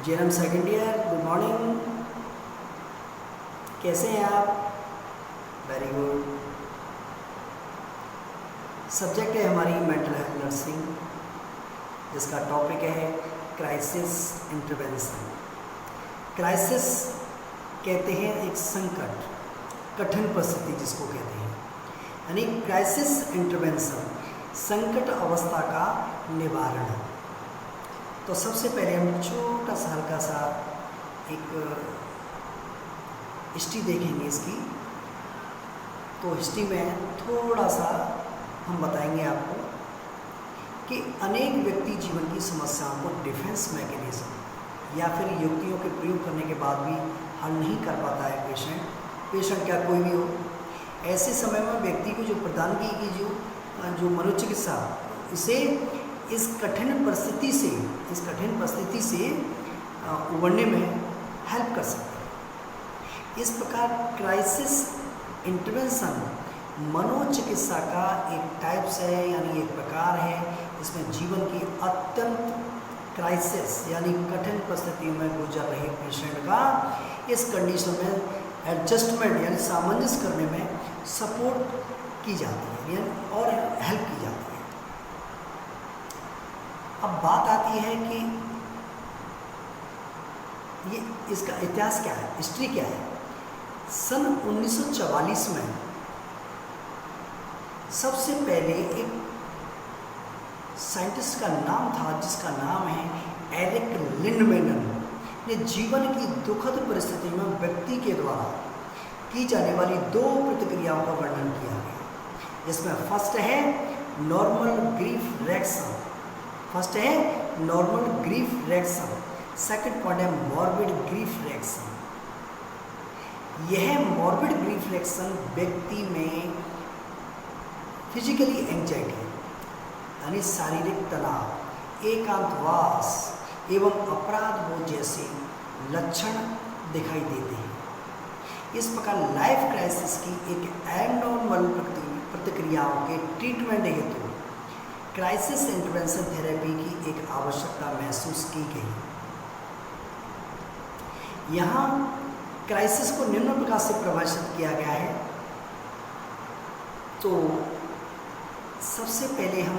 JNM second year, good morning. कैसे हैं आप? Very good. सब्जेक्ट है हमारी मेंटल हेल्थ नर्सिंग, जिसका टॉपिक है क्राइसिस इंटरवेंशन। क्राइसिस कहते हैं एक संकट, कठिन परिस्थिति जिसको कहते हैं, यानी क्राइसिस इंटरवेंशन संकट अवस्था का निवारण। तो सबसे पहले हम छोटा सा हल्का सा एक हिस्ट्री देखेंगे इसकी। तो हिस्ट्री में थोड़ा सा हम बताएंगे आपको कि अनेक व्यक्ति जीवन की समस्याओं को डिफेंस मैकेनिज्म या फिर युक्तियों के प्रयोग करने के बाद भी हल नहीं कर पाता है पेशेंट क्या कोई भी हो। ऐसे समय में व्यक्ति को जो प्रदान की जो मनोचिकित्सा इसे इस कठिन परिस्थिति से उबरने में हेल्प कर सकते हैं। इस प्रकार क्राइसिस इंटरवेंशन मनोचिकित्सा का एक टाइप्स है, यानी एक प्रकार है। इसमें जीवन की अत्यंत क्राइसिस यानी कठिन परिस्थितियों में गुजर रहे पेशेंट का इस कंडीशन में एडजस्टमेंट यानी सामंजस्य करने में सपोर्ट की जाती है और हेल्प की जाती है। अब बात आती है कि ये इसका इतिहास क्या है, हिस्ट्री क्या है। सन 1944 में सबसे पहले एक साइंटिस्ट का नाम था जिसका नाम है एरिक लिंडमैन ने जीवन की दुखद परिस्थिति में व्यक्ति के द्वारा की जाने वाली दो प्रतिक्रियाओं का वर्णन किया गया। इसमें फर्स्ट है normal grief reaction, second point है मॉर्बिड ग्रीफ रिएक्शन। यह मॉर्बिड ग्रीफ रिएक्शन व्यक्ति में फिजिकली एंजाइटी यानी शारीरिक तनाव, एकांतवास एवं अपराध बोध जैसे लक्षण दिखाई देते हैं। इस प्रकार लाइफ क्राइसिस की एक एबनॉर्मल प्रतिक्रियाओं के ट्रीटमेंट हेतु क्राइसिस इंटरवेंशन थेरेपी की एक आवश्यकता महसूस की गई। यहाँ क्राइसिस को निम्न प्रकार से परिभाषित किया गया है। तो सबसे पहले हम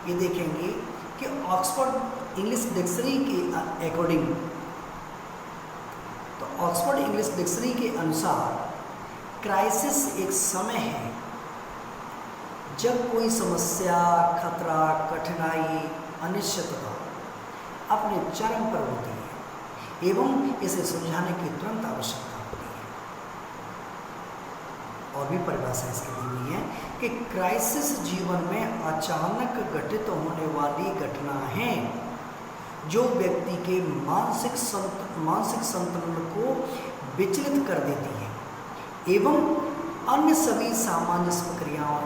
ये देखेंगे कि ऑक्सफोर्ड इंग्लिश डिक्शनरी के अकॉर्डिंग, तो ऑक्सफोर्ड इंग्लिश डिक्शनरी के अनुसार क्राइसिस एक समय है जब कोई समस्या, खतरा, कठिनाई, अनिश्चितता अपने चरम पर होती है एवं इसे सुलझाने की तुरंत आवश्यकता होती है। और भी परिभाषा इसकी दी हुई है कि क्राइसिस जीवन में अचानक घटित होने वाली घटना है जो व्यक्ति के मानसिक संतुलन को विचलित कर देती है एवं अन्य सभी सामंजस्य प्रक्रियाओं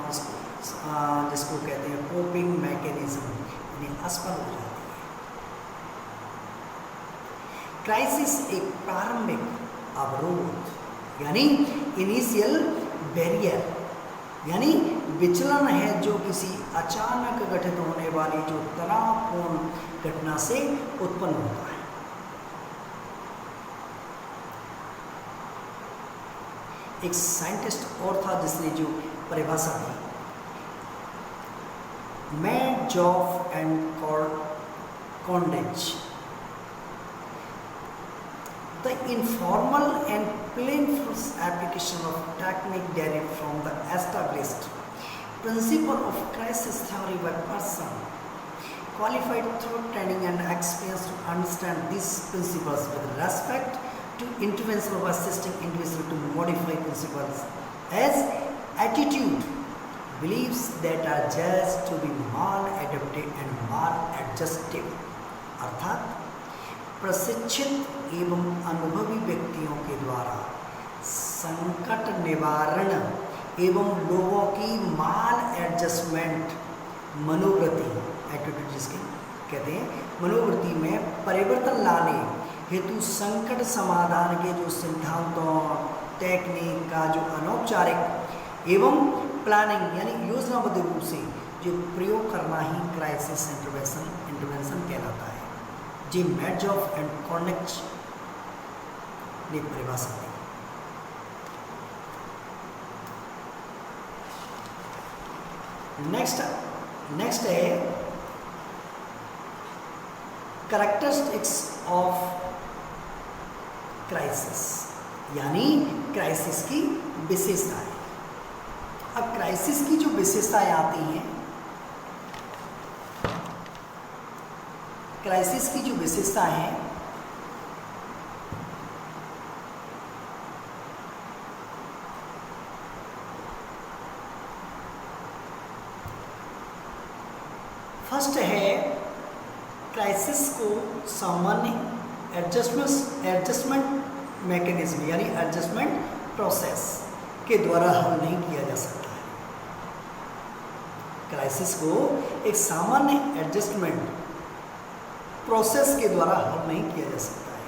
जिसको कहते हैं कोपिंग मैकेनिज्म यानी असफल हो जाती है। क्राइसिस एक प्रारंभिक अवरोध यानी इनिशियल बैरियर यानी विचलन है जो किसी अचानक घटित होने वाली जो तनावपूर्ण घटना से उत्पन्न होता है। एक साइंटिस्ट और था जिसने जो परिभाषा दी, मैडजॉफ and कॉन्डेज, the informal and plain application of technique derived from the established principle of crisis theory by person qualified through training and experience to understand these principles with respect to intervention of assisting individual to modify principles as attitude beliefs that are judged to be maladaptive and maladjustive, अर्थात प्रशिक्षित एवं अनुभवी व्यक्तियों के द्वारा संकट निवारण एवं लोगों की माल एडजस्टमेंट मनोवृत्ति एटीट्यूड जिसके कहते हैं मनोवृत्ति में परिवर्तन लाने हेतु संकट समाधान के जो सिद्धांतों टेक्निक का जो अनौपचारिक एवं प्लानिंग यानी योजनाबद्ध रूप से जो प्रयोग करना ही क्राइसिस इंटरवेंशन कहलाता है। जिम मैडजॉफ एंड कॉर्नेच ने परिभाषा दी। नेक्स्ट है कैरेक्टरिस्टिक्स ऑफ क्राइसिस, यानी क्राइसिस की विशेषताएं। अब क्राइसिस की जो विशेषताएं आती हैं, क्राइसिस की जो विशेषताएं हैं, फर्स्ट है क्राइसिस को सामान्य एडजस्टमेंट मैकेनिज्म यानी एडजस्टमेंट प्रोसेस के द्वारा हल नहीं किया जा सकता है। क्राइसिस को एक सामान्य एडजस्टमेंट प्रोसेस के द्वारा हल नहीं किया जा सकता है।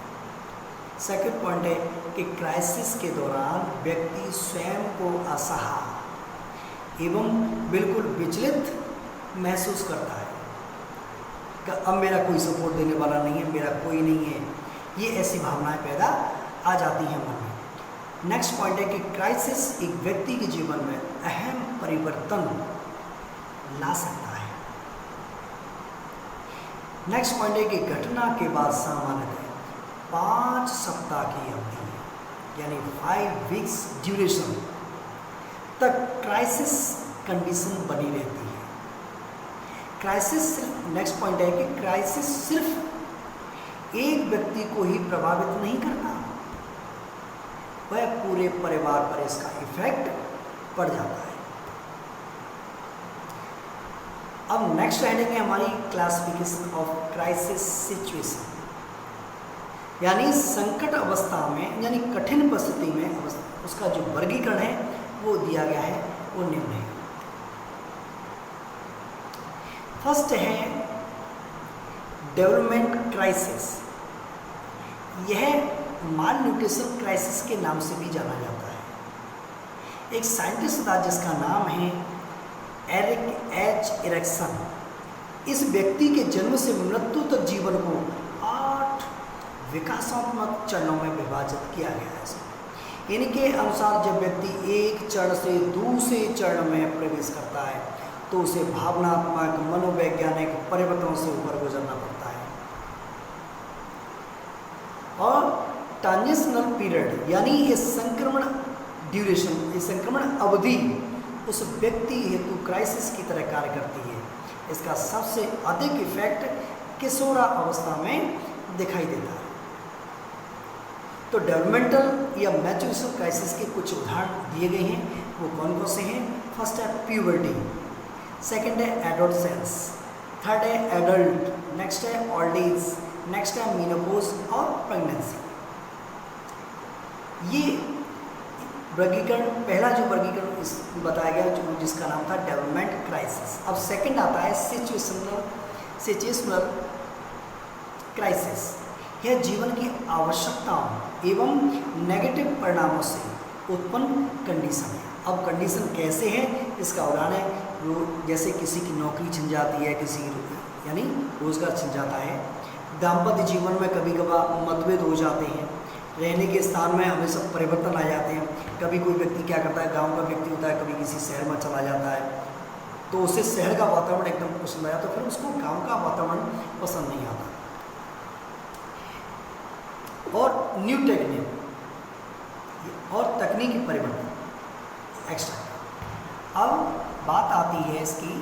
सेकंड पॉइंट है कि क्राइसिस के दौरान व्यक्ति स्वयं को असहाय एवं बिल्कुल विचलित महसूस करता है कि अब मेरा कोई सपोर्ट देने वाला नहीं है, मेरा कोई नहीं है, ये ऐसी भावनाएं पैदा आ जाती हैं मन में। नेक्स्ट पॉइंट है कि क्राइसिस एक व्यक्ति के जीवन में अहम परिवर्तन ला सकता है। नेक्स्ट पॉइंट है कि घटना के बाद सामान्यतः 5 सप्ताह की अवधि यानी 5 वीक्स ड्यूरेशन तक क्राइसिस कंडीशन बनी रहती है। क्राइसिस सिर्फ, नेक्स्ट पॉइंट है कि क्राइसिस सिर्फ एक व्यक्ति को ही प्रभावित नहीं करता, वह पूरे परिवार पर इसका इफेक्ट पड़ जाता है। अब नेक्स्ट हेडिंग है हमारी क्लासिफिकेशन ऑफ क्राइसिस सिचुएशन, यानी संकट अवस्था में यानी कठिन परिस्थिति में उसका जो वर्गीकरण है वो दिया गया है, वो निम्न है। फर्स्ट है डेवलपमेंट क्राइसिस। यह माल न्यूट्रिशन क्राइसिस के नाम से भी जाना जाता है। एक साइंटिस्ट था जिसका नाम है एरिक एच एरिक्सन। इस व्यक्ति के जन्म से मृत्यु तक जीवन को 8 विकासात्मक चरणों में विभाजित किया गया है। इनके अनुसार जब व्यक्ति एक चरण से दूसरे चरण में प्रवेश करता है तो उसे भावनात्मक मनोवैज्ञानिक परिवर्तनों से ऊपर गुजरना पड़ता है। और ट्रांजिशनल पीरियड यानी ये संक्रमण ड्यूरेशन, ये संक्रमण अवधि उस व्यक्ति हेतु क्राइसिस की तरह कार्य करती है। इसका सबसे अधिक इफेक्ट किशोरा अवस्था में दिखाई देता है। तो डेवलपमेंटल या मैच्योरेशन क्राइसिस के कुछ उदाहरण दिए गए हैं, वो कौन कौन से हैं? फर्स्ट है प्यूबर्टी, सेकेंड है एडोलसेंस, थर्ड है एडल्ट, नेक्स्ट है ओल्ड एज, नेक्स्ट है मीनोपॉज और प्रेगनेंसी। ये वर्गीकरण, पहला जो वर्गीकरण बताया गया जो जिसका नाम था डेवलपमेंट क्राइसिस। अब सेकंड आता है सिचुएशनल क्राइसिस। यह जीवन की आवश्यकताओं एवं नेगेटिव परिणामों से उत्पन्न कंडीशन है। अब कंडीशन कैसे है इसका उदाहरण है, जैसे किसी की नौकरी छिन जाती है, किसी की यानी रोजगार छिन जाता है, दाम्पत्य जीवन में कभी कभार मतभेद हो जाते हैं, रहने के स्थान में हमेशा परिवर्तन आ जाते हैं। कभी कोई व्यक्ति क्या करता है, गांव का व्यक्ति होता है, कभी किसी शहर में चला जाता है तो उसे शहर का वातावरण एकदम पसंद आया तो फिर उसको गांव का वातावरण पसंद नहीं आता। और न्यू टेक्निक और तकनीकी परिवर्तन एक्स्ट्रा। अब बात आती है इसकी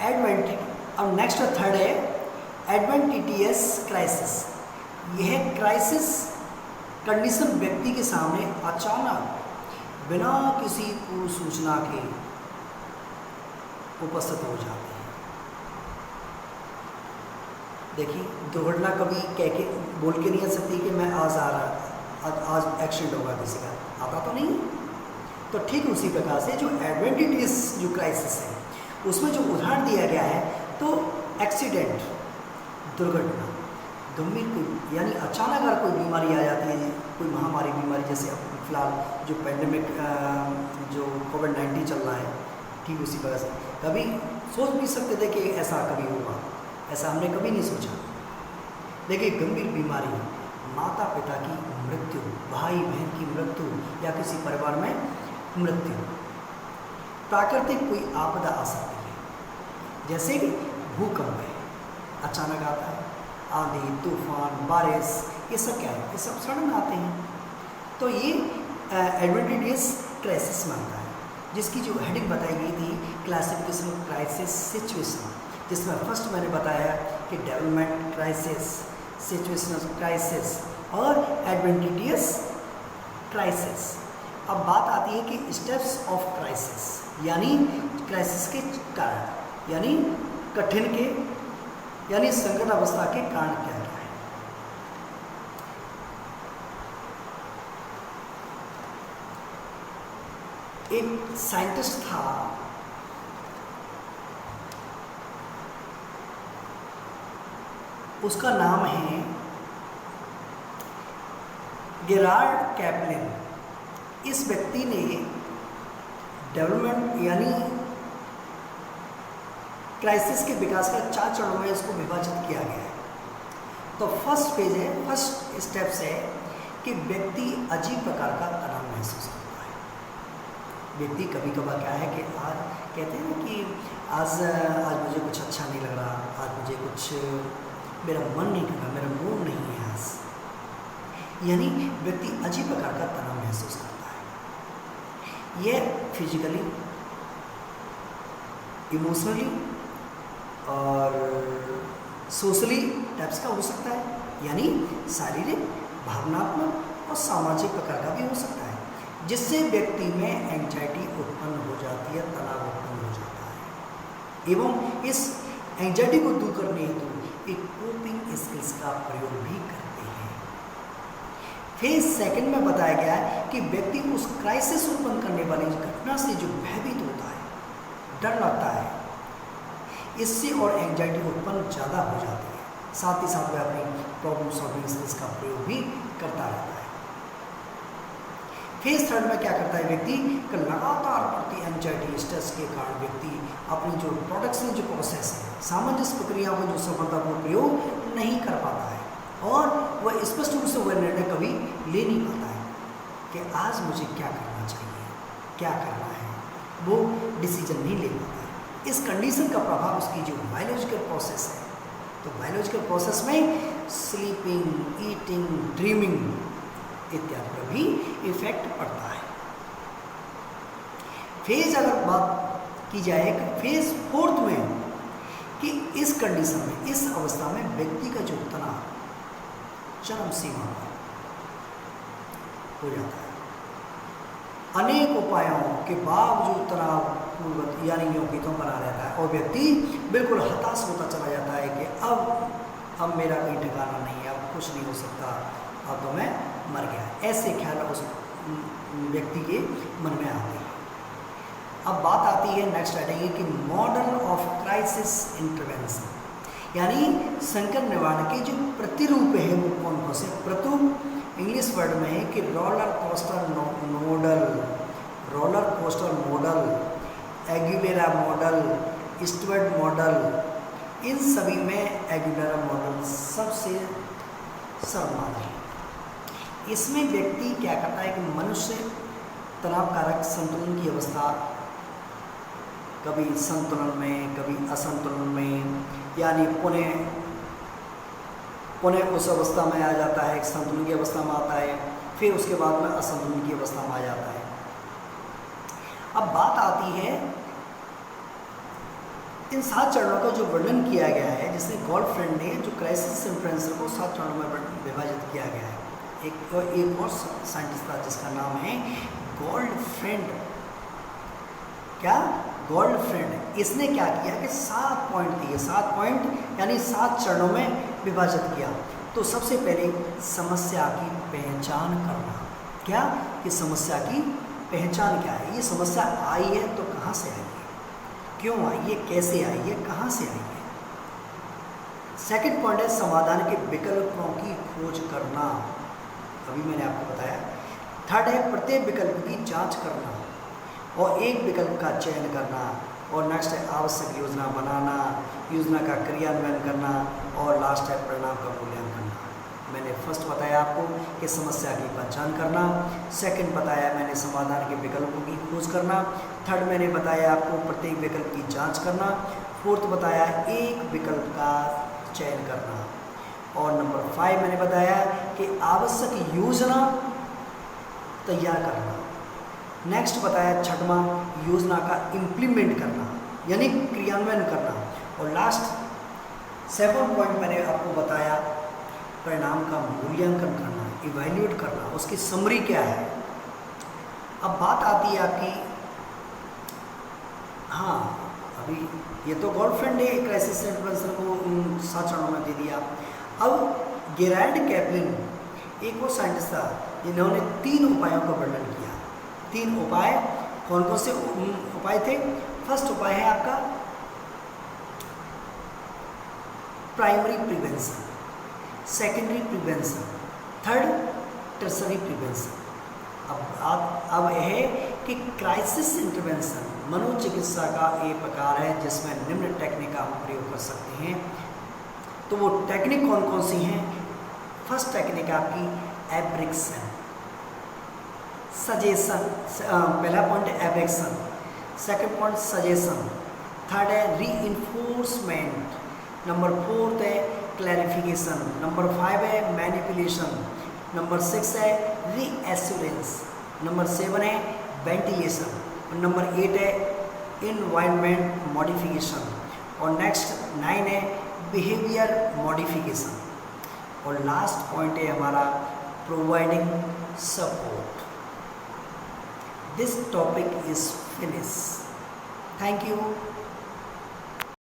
एडवेंटिटी। अब नेक्स्ट थर्ड है एडवेंटिटियस क्राइसिस। यह क्राइसिस कंडीशन व्यक्ति के सामने अचानक बिना किसी पूर्व सूचना के उपस्थित हो जाते हैं। देखिए, दुर्घटना कभी कह के बोल के नहीं आ सकती कि मैं आज आ रहा, आज एक्सीडेंट होगा किसी का, आता तो नहीं। तो ठीक उसी प्रकार से जो एडवेंटिटियस जो क्राइसिस है उसमें जो उदाहरण दिया गया है तो एक्सीडेंट, दुर्घटना, गंभीर कोई यानी अचानक अगर कोई बीमारी आ जाती है, कोई महामारी बीमारी, जैसे अब फिलहाल जो पेंडेमिक जो कोविड-19 चल रहा है, ठीक उसी वजह से कभी सोच भी सकते थे कि ऐसा कभी होगा, ऐसा हमने कभी नहीं सोचा। देखिए, गंभीर बीमारी, माता पिता की मृत्यु, भाई बहन की मृत्यु या किसी परिवार में मृत्यु, प्राकृतिक कोई आपदा आ सकती है, जैसे कि भूकंप है, अचानक आता है, आंधी तूफान बारिश, ये सब क्या है, ये सब सडन आते हैं। तो ये एडवेंटेजियस क्राइसिस में आता है, जिसकी जो हेडिंग बताई गई थी क्लासिफिकेशन ऑफ क्राइसिस सिचुएशन, जिसमें फर्स्ट मैंने बताया कि डेवलपमेंट क्राइसिस, सिचुएशनल क्राइसिस और एडवेंटेजियस क्राइसिस। अब बात आती है कि स्टेप्स ऑफ क्राइसिस, यानी क्राइसिस के कारण, यानी कठिन के, यानी संकट अवस्था के कारण क्या क्या है। एक साइंटिस्ट था, उसका नाम है गेरार्ड कैप्लिन। इस व्यक्ति ने डेवलपमेंट यानी क्राइसिस के विकास का 4 चरणों में इसको विभाजित किया गया है। तो फर्स्ट फेज है, फर्स्ट स्टेप्स है कि व्यक्ति अजीब प्रकार का तनाव महसूस करता है। व्यक्ति कभी कभार क्या है कि आज कहते हैं कि आज मुझे कुछ अच्छा नहीं लग रहा, आज मुझे कुछ मेरा मन नहीं कर रहा, मेरा मूड नहीं है आज, यानी व्यक्ति अजीब प्रकार का तनाव महसूस करता है। यह फिजिकली, इमोशनली और सोशली टाइप्स का हो सकता है, यानी शारीरिक, भावनात्मक और सामाजिक प्रकार का भी हो सकता है, जिससे व्यक्ति में एंजाइटी उत्पन्न हो जाती है, तनाव उत्पन्न हो जाता है। एवं इस एंजाइटी को दूर करने हेतु एक कोपिंग स्किल्स का प्रयोग भी करते हैं। फेज सेकंड में बताया गया है कि व्यक्ति उस क्राइसिस उत्पन्न करने वाली घटना से जो भयभीत होता है, डर लगता है, इससे और एंजाइटी उत्पन्न ज़्यादा हो जाती है। साथ ही साथ वह अपनी प्रॉब्लम सॉल्विंग स्किल्स का प्रयोग भी करता रहता है। फेज थर्ड में क्या करता है व्यक्ति कि लगातार बढ़ती एंजाइटी स्ट्रेस के कारण व्यक्ति अपनी जो प्रोडक्शन जो प्रोसेस है, सामंजस्य प्रक्रियाओं को जो सफलतापूर्वक प्रयोग नहीं कर पाता है और वह स्पष्ट रूप से वह निर्णय कभी ले नहीं पाता है कि आज मुझे क्या करना चाहिए, क्या करना है, वो डिसीजन नहीं ले पाता है। इस कंडीशन का प्रभाव उसकी जो बायोलॉजिकल प्रोसेस है, तो बायोलॉजिकल प्रोसेस में स्लीपिंग, ईटिंग, ड्रीमिंग इत्यादि पर भी इफेक्ट पड़ता है। फेज अगर बात की जाए फेज फोर्थ में कि इस कंडीशन में, इस अवस्था में व्यक्ति का जो तनाव चरम सीमा पर हो जाता है। अनेक उपायों के बावजूद तनाव पूर्वक यानी योगितों बना रहता है और व्यक्ति बिल्कुल हताश होता चला जाता है कि अब मेरा कोई ठिकाना नहीं है, अब कुछ नहीं हो सकता, अब तो मैं मर गया। ऐसे ख्याल उस व्यक्ति के मन में आते हैं। अब बात आती है नेक्स्ट आएगी कि मॉडल ऑफ क्राइसिस इंटरवेंशन, यानी संकट निवारण के जो प्रतिरूप है वो कौन कौन से। प्रतिरूप इंग्लिश वर्ड में है कि roller coaster model, Aguilera model, Stewart model, इन सभी में एग्यूलेरा मॉडल सबसे सर्वमान्य है। इसमें व्यक्ति क्या करता है कि मनुष्य तनावकारक संतुलन की अवस्था, कभी संतुलन में कभी असंतुलन में, यानी पुनः उस अवस्था में आ जाता है, संतुलन की अवस्था में आता है, फिर उसके बाद में असंतुलन की अवस्था में आ जाता है। अब बात आती है इन 7 चरणों का जो वर्णन किया गया है, जिसने गोल्डफ्रेंड ने जो क्राइसिस इंटरवेंशन को 7 चरणों में विभाजित किया गया है। एक और साइंटिस्ट था जिसका नाम है गोल्डफ्रेंड। क्या? गोल्डफ्रेंड। इसने क्या किया कि 7 पॉइंट दिए, 7 पॉइंट यानी 7 चरणों में विभाजित किया। तो सबसे पहले समस्या की पहचान करना। क्या? कि समस्या की पहचान क्या है, ये समस्या आई है तो कहाँ से आई है, क्यों आई है, कैसे आई है, कहाँ से आई है। सेकंड पॉइंट है समाधान के विकल्पों की खोज करना, अभी मैंने आपको बताया। थर्ड है प्रत्येक विकल्प की जांच करना और एक विकल्प का चयन करना। और नेक्स्ट है आवश्यक योजना बनाना योजना का क्रियान्वयन करना और लास्ट है परिणाम का मूल्यांकन करना। मैंने फर्स्ट बताया आपको कि समस्या की पहचान करना, सेकंड बताया मैंने समाधान के विकल्पों की खोज करना, थर्ड मैंने बताया आपको प्रत्येक विकल्प की जांच करना, फोर्थ बताया एक विकल्प का चयन करना, और नंबर 5 मैंने बताया कि आवश्यक योजना तैयार करना। नेक्स्ट बताया छठवां योजना का इम्प्लीमेंट करना यानी क्रियान्वयन करना, और लास्ट 7 पॉइंट मैंने आपको बताया परिणाम का मूल्यांकन करना, इवैल्यूएट करना, उसकी समरी क्या है। अब बात आती है आपकी, हाँ अभी ये तो गर्लफ्रेंड ने क्राइसिस इंटरवेंशन को 7 चरणों में दे दिया। अब गेराल्ड कैप्लिन एक वो साइंटिस्ट था जिन्होंने 3 उपायों का वर्णन किया। 3 उपाय कौन कौन से उपाय थे? फर्स्ट उपाय है आपका primary prevention, secondary prevention, third tertiary prevention. अब यह है कि क्राइसिस इंटरवेंशन मनोचिकित्सा का एक प्रकार है जिसमें निम्न टेक्निक का हम प्रयोग कर सकते हैं। तो वो टेक्निक कौन कौन सी हैं? फर्स्ट टेक्निक आपकी एब्रेक्शन, सजेशन, पहला पॉइंट है एब्रेक्शन, सेकंड पॉइंट सजेशन, थर्ड है रीइंफोर्समेंट, नंबर 4 है क्लैरिफिकेशन, नंबर 5 है मैनिपुलेशन, नंबर 6 है रीएश्योरेंस, नंबर 7 है वेंटिलेशन, और नंबर 8 है इन्वायरमेंट मॉडिफिकेशन, और नेक्स्ट 9 है बिहेवियर मॉडिफिकेशन, और लास्ट पॉइंट है हमारा providing support. This topic is finish. Thank you.